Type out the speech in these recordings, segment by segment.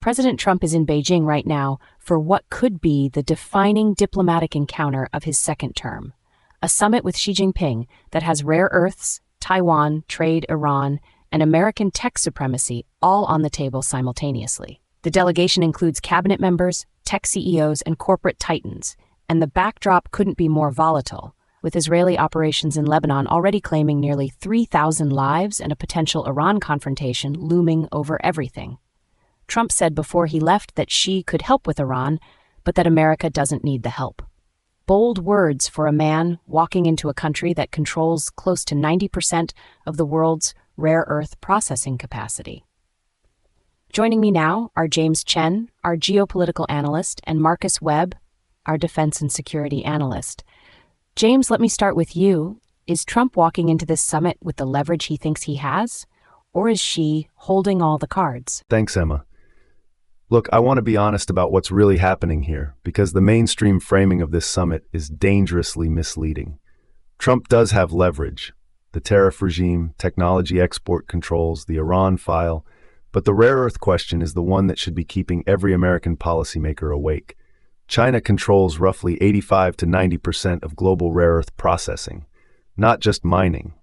President Trump is in Beijing right now for what could be the defining diplomatic encounter of his second term. A summit with Xi Jinping that has rare earths, Taiwan, trade, Iran, and American tech supremacy all on the table simultaneously. The delegation includes cabinet members, tech CEOs, and corporate titans, and the backdrop couldn't be more volatile, with Israeli operations in Lebanon already claiming nearly 3,000 lives and a potential Iran confrontation looming over everything. Trump said before he left that Xi could help with Iran, but that America doesn't need the help. Bold words for a man walking into a country that controls close to 90% of the world's rare earth processing capacity. Joining me now are James Chen, our geopolitical analyst, and Marcus Webb, our defense and security analyst. James, let me start with you. Is Trump walking into this summit with the leverage he thinks he has, or is Xi holding all the cards? Thanks, Emma. Look, I want to be honest about what's really happening here, because the mainstream framing of this summit is dangerously misleading. Trump does have leverage: the tariff regime, technology export controls, the Iran file, but the rare earth question is the one that should be keeping every American policymaker awake. China controls roughly 85 to 90% of global rare earth processing, not just mining,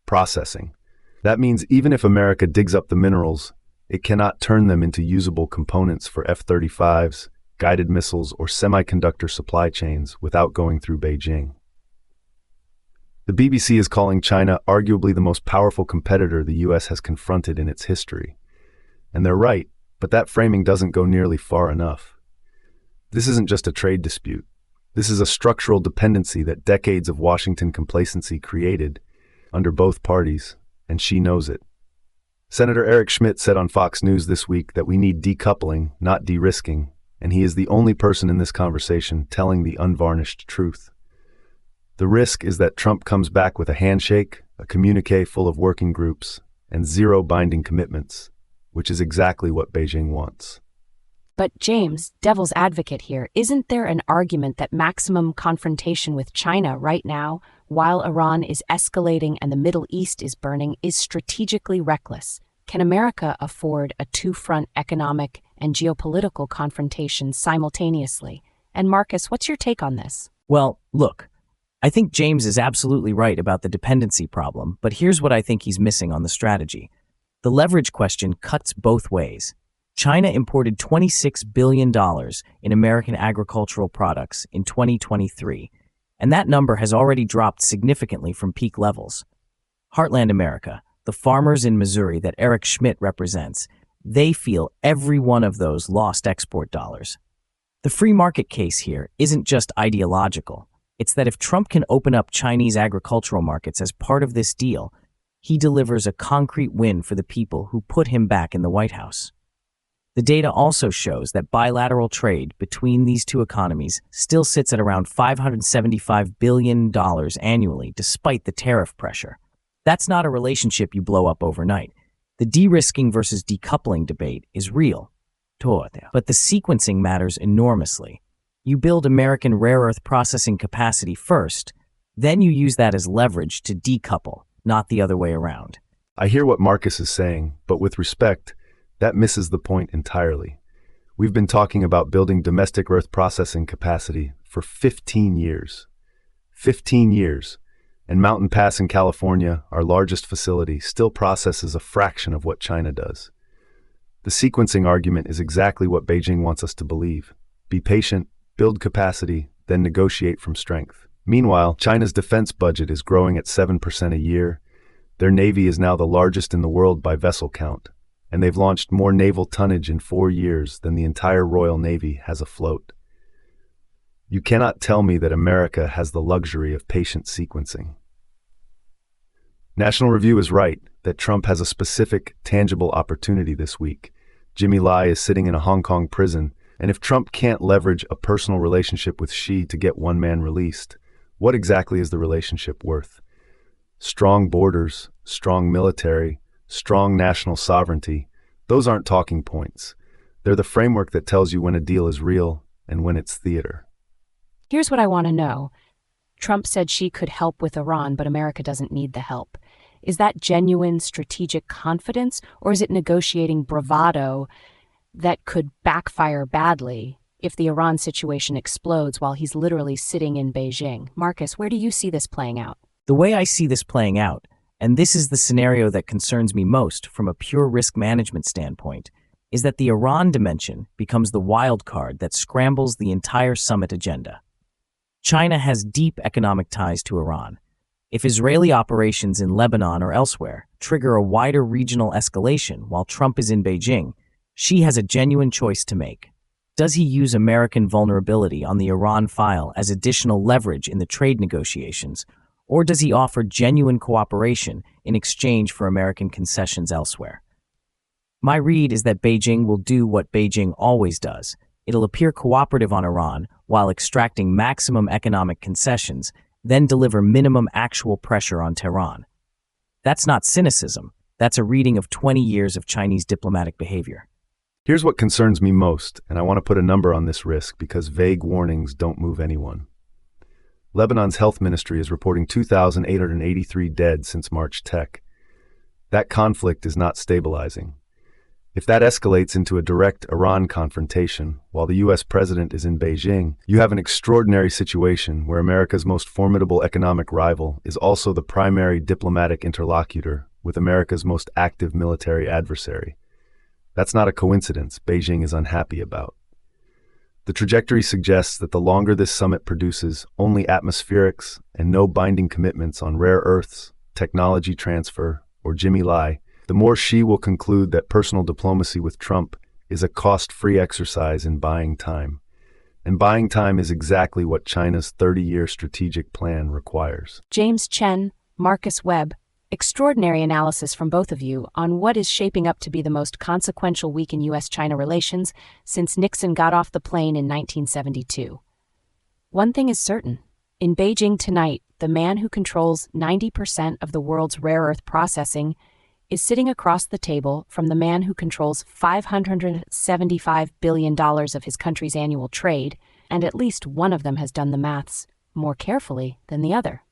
processing. That means even if America digs up the minerals, it cannot turn them into usable components for F-35s, guided missiles, or semiconductor supply chains without going through Beijing. The BBC is calling China arguably the most powerful competitor the US has confronted in its history. And they're right, but that framing doesn't go nearly far enough. This isn't just a trade dispute. This is a structural dependency that decades of Washington complacency created under both parties, and Xi knows it. Senator Eric Schmitt said on Fox News this week that we need decoupling, not de-risking, and he is the only person in this conversation telling the unvarnished truth. The risk is that Trump comes back with a handshake, a communiqué full of working groups, and zero binding commitments, which is exactly what Beijing wants. But James, devil's advocate here, isn't there an argument that maximum confrontation with China right now, while Iran is escalating and the Middle East is burning, is strategically reckless? Can America afford a two-front economic and geopolitical confrontation simultaneously? And Marcus, what's your take on this? Well, look, I think James is absolutely right about the dependency problem, but here's what I think he's missing on the strategy. The leverage question cuts both ways. China imported $26 billion in American agricultural products in 2023, and that number has already dropped significantly from peak levels. Heartland America, the farmers in Missouri that Eric Schmitt represents, they feel every one of those lost export dollars. The free market case here isn't just ideological. It's that if Trump can open up Chinese agricultural markets as part of this deal, he delivers a concrete win for the people who put him back in the White House. The data also shows that bilateral trade between these two economies still sits at around $575 billion annually, despite the tariff pressure. That's not a relationship you blow up overnight. The de-risking versus decoupling debate is real, but the sequencing matters enormously. You build American rare earth processing capacity first, then you use that as leverage to decouple, not the other way around. I hear what Marcus is saying, but with respect, that misses the point entirely. We've been talking about building domestic earth processing capacity for 15 years. 15 years. And Mountain Pass in California, our largest facility, still processes a fraction of what China does. The sequencing argument is exactly what Beijing wants us to believe. Be patient, build capacity, then negotiate from strength. Meanwhile, China's defense budget is growing at 7% a year. Their navy is now the largest in the world by vessel count, and they've launched more naval tonnage in 4 years than the entire Royal Navy has afloat. You cannot tell me that America has the luxury of patient sequencing. National Review is right that Trump has a specific, tangible opportunity this week. Jimmy Lai is sitting in a Hong Kong prison, and if Trump can't leverage a personal relationship with Xi to get one man released, what exactly is the relationship worth? Strong borders, strong military, strong national sovereignty, those aren't talking points. They're the framework that tells you when a deal is real and when it's theater. Here's what I want to know. Trump said Xi could help with Iran, but America doesn't need the help. Is that genuine strategic confidence, or is it negotiating bravado? that could backfire badly if the Iran situation explodes while he's literally sitting in Beijing. Marcus, where do you see this playing out? The way I see this playing out, and this is the scenario that concerns me most from a pure risk management standpoint, is that the Iran dimension becomes the wild card that scrambles the entire summit agenda. China has deep economic ties to Iran. If Israeli operations in Lebanon or elsewhere trigger a wider regional escalation while Trump is in Beijing, Xi has a genuine choice to make. Does he use American vulnerability on the Iran file as additional leverage in the trade negotiations, or does he offer genuine cooperation in exchange for American concessions elsewhere? My read is that Beijing will do what Beijing always does. It'll appear cooperative on Iran while extracting maximum economic concessions, then deliver minimum actual pressure on Tehran. That's not cynicism. That's a reading of 20 years of Chinese diplomatic behavior. Here's what concerns me most, and I want to put a number on this risk because vague warnings don't move anyone. Lebanon's health ministry is reporting 2,883 dead since March tech. That conflict is not stabilizing. If that escalates into a direct Iran confrontation while the U.S. president is in Beijing, you have an extraordinary situation where America's most formidable economic rival is also the primary diplomatic interlocutor with America's most active military adversary. That's not a coincidence Beijing is unhappy about. The trajectory suggests that the longer this summit produces only atmospherics and no binding commitments on rare earths, technology transfer, or Jimmy Lai, the more Xi will conclude that personal diplomacy with Trump is a cost-free exercise in buying time. And buying time is exactly what China's 30-year strategic plan requires. James Chen, Marcus Webb, extraordinary analysis from both of you on what is shaping up to be the most consequential week in U.S.-China relations since Nixon got off the plane in 1972. One thing is certain. In Beijing tonight, the man who controls 90% of the world's rare earth processing is sitting across the table from the man who controls $575 billion of his country's annual trade, and at least one of them has done the maths more carefully than the other.